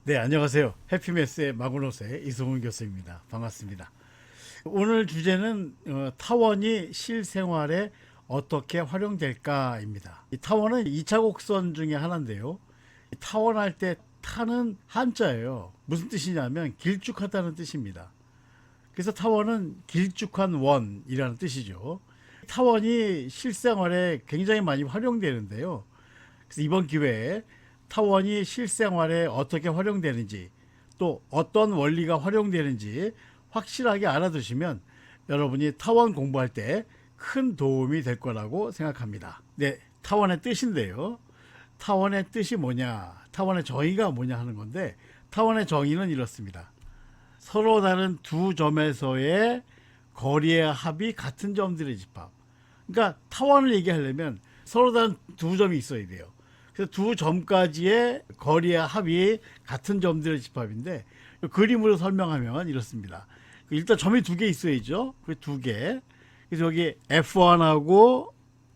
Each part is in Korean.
네, 안녕하세요. 해피메스의 마구노스의 이승훈 교수입니다. 반갑습니다. 오늘 주제는 타원이 실생활에 어떻게 활용될까입니다. 이 타원은 2차 곡선 중에 하나인데요. 타원할 때 타는 한자예요. 무슨 뜻이냐면 길쭉하다는 뜻입니다. 그래서 타원은 길쭉한 원이라는 뜻이죠. 타원이 실생활에 굉장히 많이 활용되는데요. 그래서 이번 기회에 타원이 실생활에 어떻게 활용되는지, 또 어떤 원리가 활용되는지 확실하게 알아두시면 여러분이 타원 공부할 때 큰 도움이 될 거라고 생각합니다. 네, 타원의 뜻인데요. 타원의 뜻이 뭐냐, 타원의 정의가 뭐냐 하는 건데, 타원의 정의는 이렇습니다. 서로 다른 두 점에서의 거리의 합이 같은 점들의 집합. 그러니까 타원을 얘기하려면 서로 다른 두 점이 있어야 돼요. 그래서 두 점까지의 거리의 합이 같은 점들의 집합인데, 그림으로 설명하면 이렇습니다. 일단 점이 두 개 있어야죠. 그 두 개. 그래서 여기 F1하고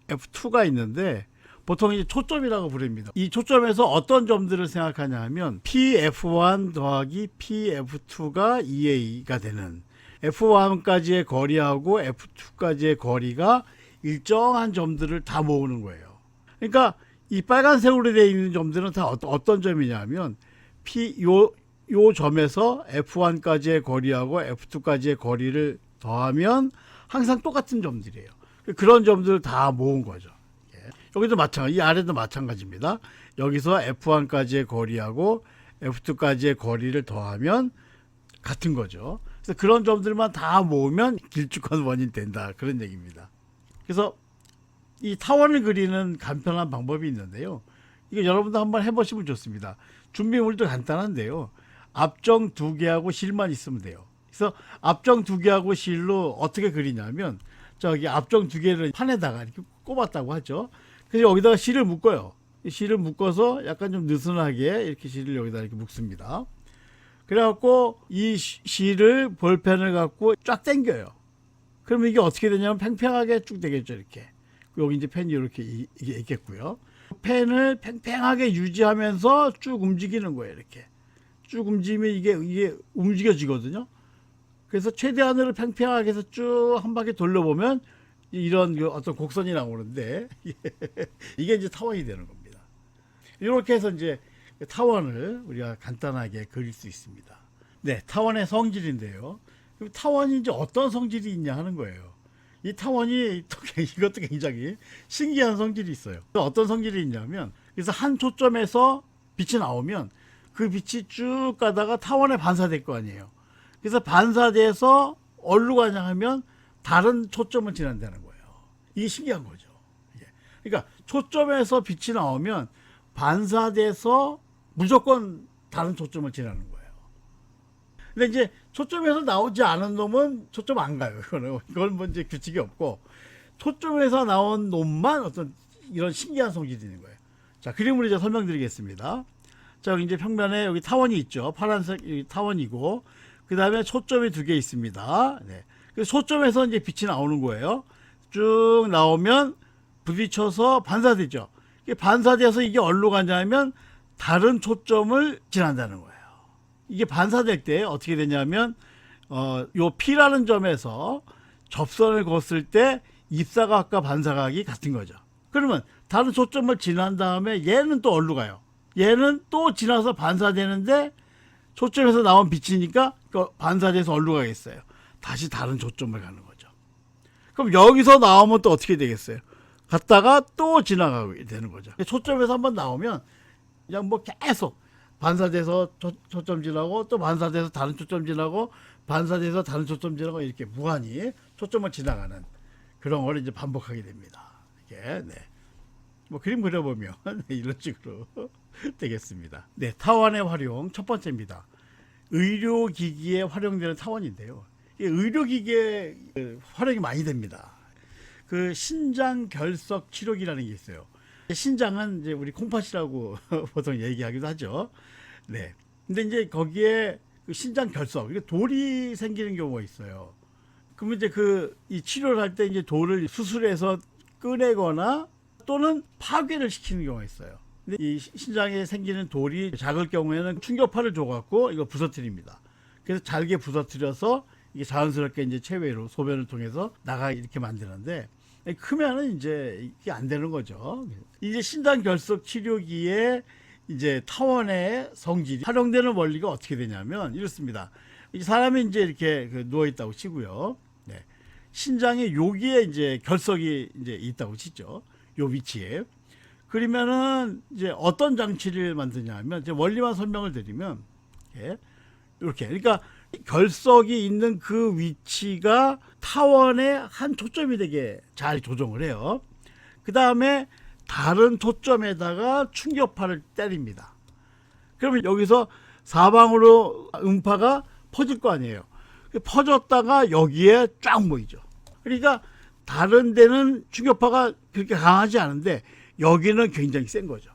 F2가 있는데 보통 이제 초점이라고 부릅니다. 이 초점에서 어떤 점들을 생각하냐 하면 PF1 더하기 PF2가 2A가 되는, F1까지의 거리하고 F2까지의 거리가 일정한 점들을 다 모으는 거예요. 그러니까 이 빨간색으로 되어 있는 점들은 다 어떤 점이냐면 요 점에서 F1까지의 거리하고 F2까지의 거리를 더하면 항상 똑같은 점들이에요. 그런 점들을 다 모은 거죠. 여기도 마찬가지, 이 아래도 마찬가지입니다. 여기서 F1까지의 거리하고 F2까지의 거리를 더하면 같은 거죠. 그래서 그런 점들만 다 모으면 길쭉한 원이 된다, 그런 얘기입니다. 그래서 이 타원을 그리는 간편한 방법이 있는데요. 이거 여러분도 한번 해보시면 좋습니다. 준비물도 간단한데요. 앞정 두 개하고 실만 있으면 돼요. 그래서 앞정 두 개하고 실로 어떻게 그리냐면, 저기 앞정 두 개를 판에다가 이렇게 꼽았다고 하죠. 그래서 여기다가 실을 묶어요. 실을 묶어서 약간 좀 느슨하게 이렇게 실을 여기다 이렇게 묶습니다. 그래갖고 이 실을 볼펜을 갖고 쫙 당겨요. 그러면 이게 어떻게 되냐면 팽팽하게 쭉 되겠죠, 이렇게. 여기 이제 펜이 이렇게 이게 있겠고요. 펜을 팽팽하게 유지하면서 쭉 움직이는 거예요, 이렇게. 쭉 움직이면 이게 움직여지거든요. 그래서 최대한으로 팽팽하게 해서 쭉 한 바퀴 돌려보면 이런 어떤 곡선이 나오는데 이게 이제 타원이 되는 겁니다. 이렇게 해서 이제 타원을 우리가 간단하게 그릴 수 있습니다. 네, 타원의 성질인데요. 타원이 이제 어떤 성질이 있냐 하는 거예요. 이 타원이 이것도 굉장히 신기한 성질이 있어요. 어떤 성질이 있냐면, 그래서 한 초점에서 빛이 나오면 그 빛이 쭉 가다가 타원에 반사될 거 아니에요. 그래서 반사돼서 어디로 가냐 하면 다른 초점을 지난다는 거예요. 이게 신기한 거죠. 그러니까 초점에서 빛이 나오면 반사돼서 무조건 다른 초점을 지나는 거예요. 근데 이제 초점에서 나오지 않은 놈은 초점 안 가요. 이건 뭐 이제 규칙이 없고, 초점에서 나온 놈만 어떤 이런 신기한 성질이 있는 거예요. 자, 그림으로 이제 설명드리겠습니다. 자, 여기 이제 평면에 여기 타원이 있죠. 파란색 타원이고, 그 다음에 초점이 두 개 있습니다. 네. 그 초점에서 이제 빛이 나오는 거예요. 쭉 나오면 부딪혀서 반사되죠. 이게 반사돼서 이게 어디로 가냐면 다른 초점을 지난다는 거예요. 이게 반사될 때 어떻게 되냐면, 요 P라는 점에서 접선을 걷을 때 입사각과 반사각이 같은 거죠. 그러면 다른 초점을 지난 다음에 얘는 또 어디로 가요? 얘는 또 지나서 반사되는데 초점에서 나온 빛이니까 반사돼서 어디로 가겠어요? 다시 다른 초점을 가는 거죠. 그럼 여기서 나오면 또 어떻게 되겠어요? 갔다가 또 지나가게 되는 거죠. 초점에서 한번 나오면 그냥 뭐 계속 반사돼서 초점 지나고, 또 반사돼서 다른 초점 지나고, 반사돼서 다른 초점 지나고, 이렇게 무한히 초점을 지나가는 그런 걸 이제 반복하게 됩니다. 이게, 네. 뭐 그림 그려보면 이런 식으로 되겠습니다. 네, 타원의 활용 첫 번째입니다. 의료기기에 활용되는 타원인데요. 의료기기에 활용이 많이 됩니다. 그 신장결석 치료기라는 게 있어요. 신장은 이제 우리 콩팥이라고 보통 얘기하기도 하죠. 네. 근데 이제 거기에 그 신장 결석, 돌이 생기는 경우가 있어요. 그러면 이제 이 치료를 할 때 이제 돌을 수술해서 꺼내거나 또는 파괴를 시키는 경우가 있어요. 근데 이 신장에 생기는 돌이 작을 경우에는 충격파를 줘갖고 이거 부서뜨립니다. 그래서 잘게 부서뜨려서 이게 자연스럽게 이제 체외로 소변을 통해서 나가 이렇게 만드는데, 크면은 이제 이게 안 되는 거죠. 이제 신장 결석 치료기에 이제 타원의 성질이 활용되는 원리가 어떻게 되냐면 이렇습니다. 사람이 이제 이렇게 누워 있다고 치고요. 네. 신장에 여기에 이제 결석이 이제 있다고 치죠. 요 위치에. 그러면은 이제 어떤 장치를 만드냐면 이제 원리만 설명을 드리면, 예, 이렇게, 그러니까 결석이 있는 그 위치가 타원의 한 초점이 되게 잘 조정을 해요. 그 다음에 다른 초점에다가 충격파를 때립니다. 그러면 여기서 사방으로 음파가 퍼질 거 아니에요. 퍼졌다가 여기에 쫙 모이죠. 그러니까 다른 데는 충격파가 그렇게 강하지 않은데 여기는 굉장히 센 거죠.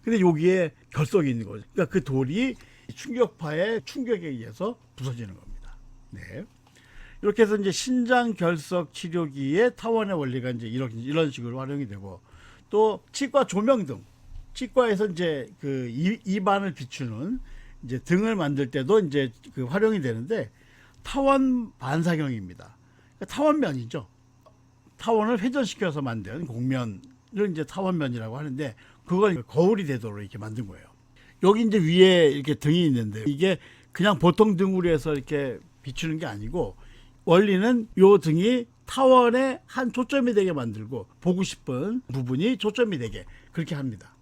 근데 여기에 결석이 있는 거죠. 그러니까 그 돌이 충격파의 충격에 의해서 부서지는 겁니다. 네. 이렇게 해서 이제 신장 결석 치료기의 타원의 원리가 이제 이런 식으로 활용이 되고, 또 치과 조명 등, 치과에서 이제 그 입안을 비추는 이제 등을 만들 때도 이제 그 활용이 되는데, 타원 반사경입니다. 그러니까 타원면이죠. 타원을 회전시켜서 만든 곡면을 이제 타원면이라고 하는데, 그걸 거울이 되도록 이렇게 만든 거예요. 여기 이제 위에 이렇게 등이 있는데, 이게 그냥 보통 등으로 해서 이렇게 비추는 게 아니고, 원리는 요 등이 타원의 한 초점이 되게 만들고 보고 싶은 부분이 초점이 되게 그렇게 합니다.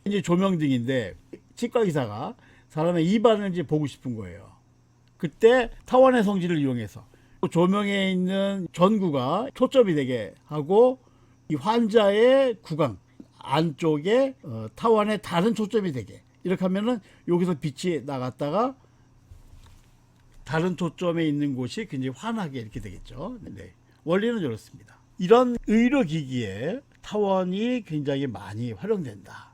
이제 조명등인데 치과 의사가 사람의 입안을 이제 보고 싶은 거예요. 그때 타원의 성질을 이용해서 조명에 있는 전구가 초점이 되게 하고, 이 환자의 구강 안쪽에 타원의 다른 초점이 되게, 이렇게 하면은 여기서 빛이 나갔다가 다른 초점에 있는 곳이 굉장히 환하게 이렇게 되겠죠. 네. 원리는 이렇습니다. 이런 의료기기에 타원이 굉장히 많이 활용된다.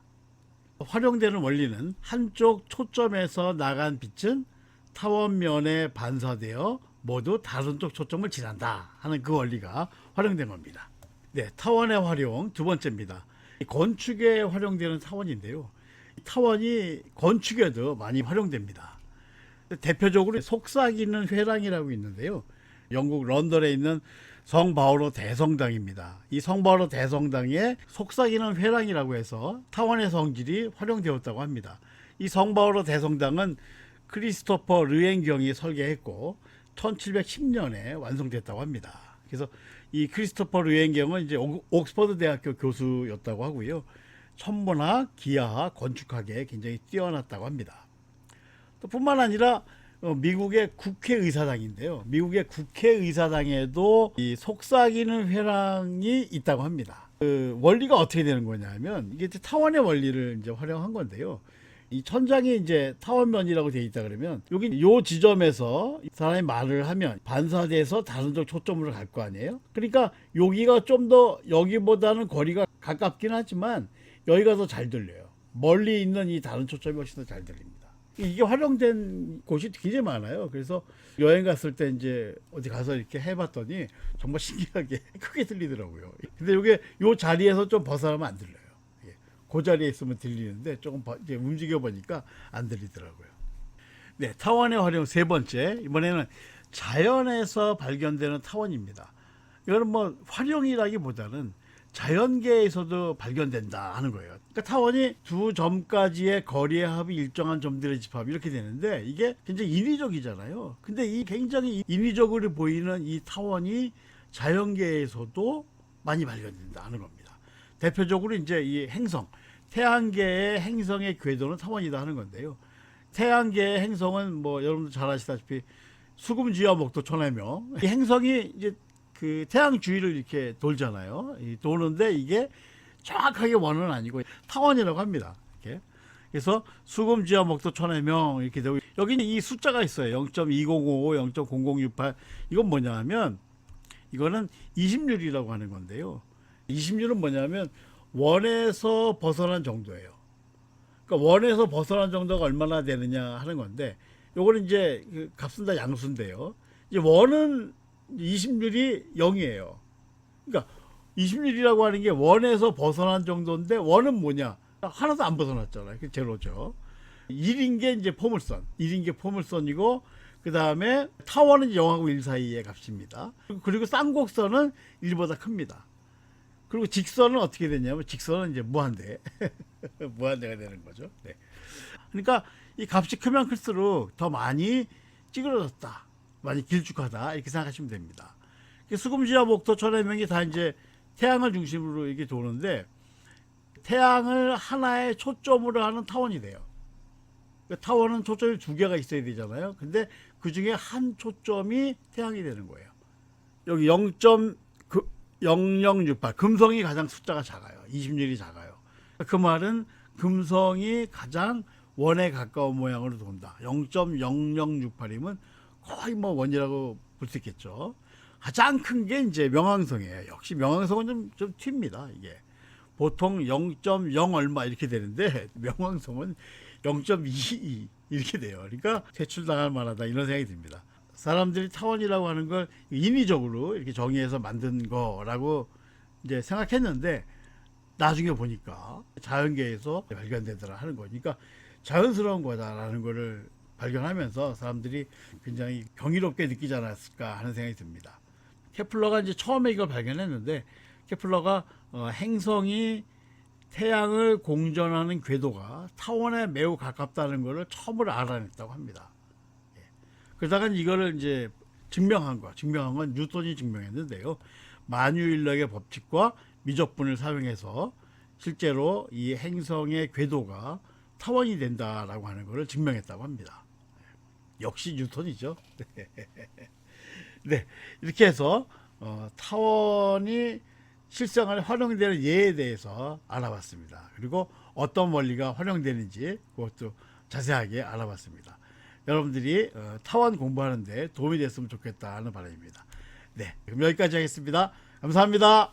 활용되는 원리는 한쪽 초점에서 나간 빛은 타원면에 반사되어 모두 다른 쪽 초점을 지난다 하는 그 원리가 활용된 겁니다. 네, 타원의 활용 두 번째입니다. 건축에 활용되는 타원인데요. 타원이 건축에도 많이 활용됩니다. 대표적으로 속삭이는 회랑이라고 있는데요. 영국 런던에 있는 성바오로 대성당입니다. 이 성바오로 대성당에 속삭이는 회랑이라고 해서 타원의 성질이 활용되었다고 합니다. 이 성바오로 대성당은 크리스토퍼 르엔경이 설계했고 1710년에 완성됐다고 합니다. 그래서 이 크리스토퍼 르엔경은 이제 옥스퍼드 대학교 교수였다고 하고요. 천문학, 기하학, 건축학에 굉장히 뛰어났다고 합니다. 또 뿐만 아니라 미국의 국회의사당인데요. 미국의 국회의사당에도 이 속삭이는 회랑이 있다고 합니다. 그 원리가 어떻게 되는 거냐면 이게 타원의 원리를 이제 활용한 건데요. 이 천장이 이제 타원면이라고 되어 있다 그러면 여기 요 지점에서 사람이 말을 하면 반사돼서 다른 쪽 초점으로 갈 거 아니에요. 그러니까 여기가 좀 더 여기보다는 거리가 가깝긴 하지만 여기가 더 잘 들려요. 멀리 있는 이 다른 초점이 훨씬 더 잘 들립니다. 이게 활용된 곳이 굉장히 많아요. 그래서 여행 갔을 때 이제 어디 가서 이렇게 해봤더니 정말 신기하게 크게 들리더라고요. 근데 이게 요 자리에서 좀 벗어나면 안 들려요. 그 자리에 있으면 들리는데 조금 이제 움직여 보니까 안 들리더라고요. 네, 타원의 활용 세 번째, 이번에는 자연에서 발견되는 타원입니다. 이거는 뭐 활용이라기보다는 자연계에서도 발견된다 하는 거예요. 그러니까 타원이 두 점까지의 거리의 합이 일정한 점들의 집합 이렇게 되는데 이게 굉장히 인위적이잖아요. 근데 이 굉장히 인위적으로 보이는 이 타원이 자연계에서도 많이 발견된다 하는 겁니다. 대표적으로 이제 이 행성, 태양계의 행성의 궤도는 타원이다 하는 건데요. 태양계의 행성은 뭐 여러분들 잘 아시다시피 수금지와 목도 천해명, 이 행성이 이제 그 태양 주위를 이렇게 돌잖아요. 도는데 이게 정확하게 원은 아니고 타원이라고 합니다. 이렇게. 그래서 수금지와 목도 천해명 이렇게 되고, 여기는 이 숫자가 있어요. 0.2055, 0.0068. 이건 뭐냐면 이거는 20률이라고 하는 건데요. 20률은 뭐냐면 원에서 벗어난 정도예요. 그러니까 원에서 벗어난 정도가 얼마나 되느냐 하는 건데, 요거는 이제 그 값은 다 양수인데요. 이제 원은 20률이 0이에요. 그러니까 20률이라고 하는 게 원에서 벗어난 정도인데 원은 뭐냐? 하나도 안 벗어났잖아요. 그 제로죠. 1인 게 이제 포물선, 1인 게 포물선이고, 그 다음에 타원은 0하고 1 사이의 값입니다. 그리고 쌍곡선은 1보다 큽니다. 그리고 직선은 어떻게 되냐면, 직선은 이제 무한대, 무한대가 되는 거죠. 네. 그러니까 이 값이 크면 클수록 더 많이 찌그러졌다, 많이 길쭉하다, 이렇게 생각하시면 됩니다. 수금지와 목토, 천해명이 다 이제 태양을 중심으로 이렇게 도는데, 태양을 하나의 초점으로 하는 타원이 돼요. 타원은 초점이 두 개가 있어야 되잖아요. 근데 그 중에 한 초점이 태양이 되는 거예요. 여기 0.0068, 금성이 가장 숫자가 작아요. 20률이 작아요. 그 말은 금성이 가장 원에 가까운 모양으로 돈다. 0.0068이면 거의 뭐 원이라고 볼 수 있겠죠. 가장 큰 게 이제 명왕성이에요. 역시 명왕성은 좀 튑니다. 이게 보통 0.0 얼마 이렇게 되는데, 명왕성은 0.22 이렇게 돼요. 그러니까 퇴출당할 만하다, 이런 생각이 듭니다. 사람들이 타원이라고 하는 걸 인위적으로 이렇게 정의해서 만든 거라고 이제 생각했는데, 나중에 보니까 자연계에서 발견되더라 하는 거니까 자연스러운 거다라는 거를 발견하면서 사람들이 굉장히 경이롭게 느끼지 않았을까 하는 생각이 듭니다. 케플러가 이제 처음에 이걸 발견했는데, 케플러가 행성이 태양을 공전하는 궤도가 타원에 매우 가깝다는 것을 처음으로 알아냈다고 합니다. 예. 그러다가 이거를 이제 증명한 건 뉴턴이 증명했는데요. 만유인력의 법칙과 미적분을 사용해서 실제로 이 행성의 궤도가 타원이 된다라고 하는 것을 증명했다고 합니다. 역시 뉴턴이죠. 네, 이렇게 해서 타원이 실생활에 활용되는 예에 대해서 알아봤습니다. 그리고 어떤 원리가 활용되는지 그것도 자세하게 알아봤습니다. 여러분들이 타원 공부하는데 도움이 됐으면 좋겠다 하는 바람입니다. 네, 그럼 여기까지 하겠습니다. 감사합니다.